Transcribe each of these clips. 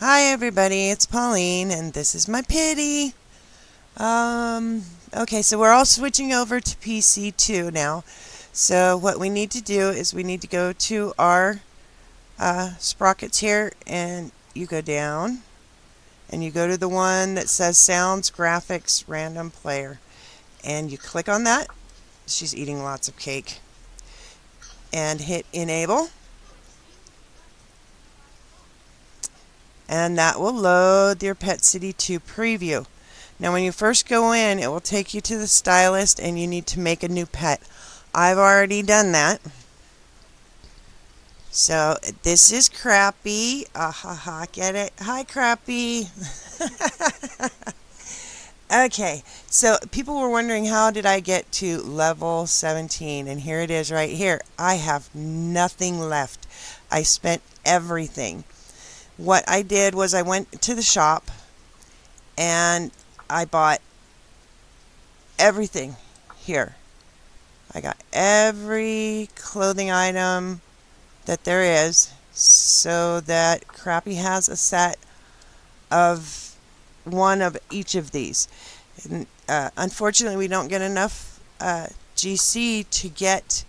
Hi everybody, it's Pauline and this is my pity. Okay, so we're all switching over to PC2 now. So what we need to do is we need to go to our sprockets here, and you go down and you go to the one that says Sounds Graphics Random Player, and you click on that. She's eating lots of cake. And hit Enable. And that will load your Pet City 2 preview. Now when you first go in, it will take you to the stylist and you need to make a new pet. I've already done that. So this is Crappy. Get it? Hi Crappy. Okay, so people were wondering how did I get to level 17, and here it is right here. I have nothing left. I spent everything. What I did was I went to the shop and I bought everything here. I got every clothing item that there is so that Crappy has a set of one of each of these. And, unfortunately, we don't get enough GC to get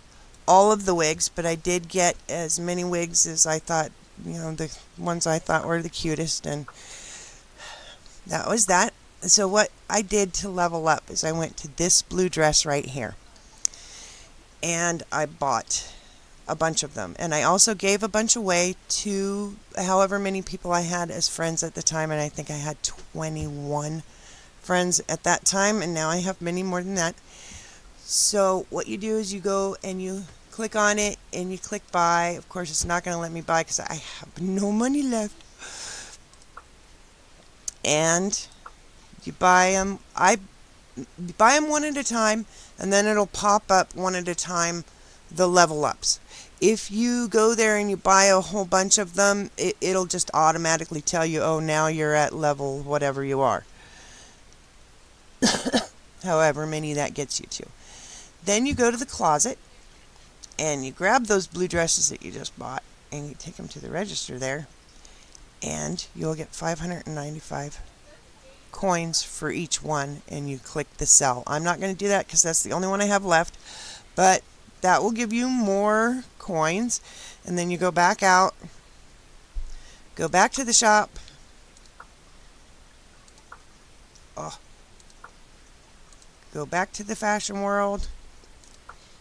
all of the wigs, but I did get as many wigs as I thought, the ones I thought were the cutest, and that was that. So what I did to level up is I went to this blue dress right here, and I bought a bunch of them, and I also gave a bunch away to however many people I had as friends at the time, and I think I had 21 friends at that time, and now I have many more than that. So what you do is you go and you click on it and you click buy. Of course, it's not going to let me buy because I have no money left. And you buy them. I buy them one at a time, and then it'll pop up one at a time the level ups. If you go there and you buy a whole bunch of them, it'll just automatically tell you, oh, now you're at level whatever you are. However many that gets you to. Then you go to the closet and you grab those blue dresses that you just bought and you take them to the register there, and you'll get 595 coins for each one, and you click the sell. I'm not going to do that because that's the only one I have left, but that will give you more coins. And then you go back out, go back to the shop. Go back to the Fashion World.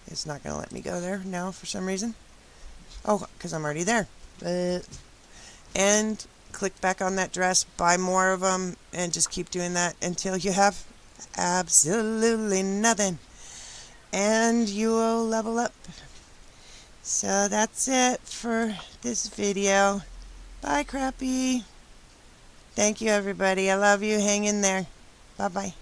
It's not going to let me go there now for some reason. Oh, because I'm already there. And click back on that dress, buy more of them, and just keep doing that until you have absolutely nothing. And you will level up. So that's it for this video. Bye, Crappy. Thank you, everybody. I love you. Hang in there. Bye-bye.